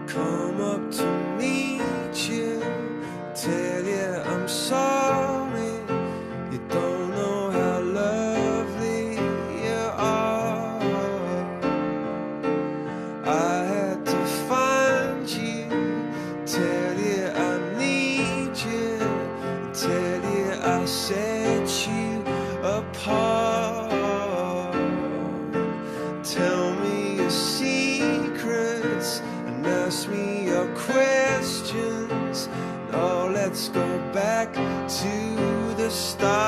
come up to meet you, tell you I'm sorry. You don't know how lovely you are. I had to find you, tell you I need you, tell you I set you apart. Tell me your secrets and ask me your questions. Oh, let's go back to the start.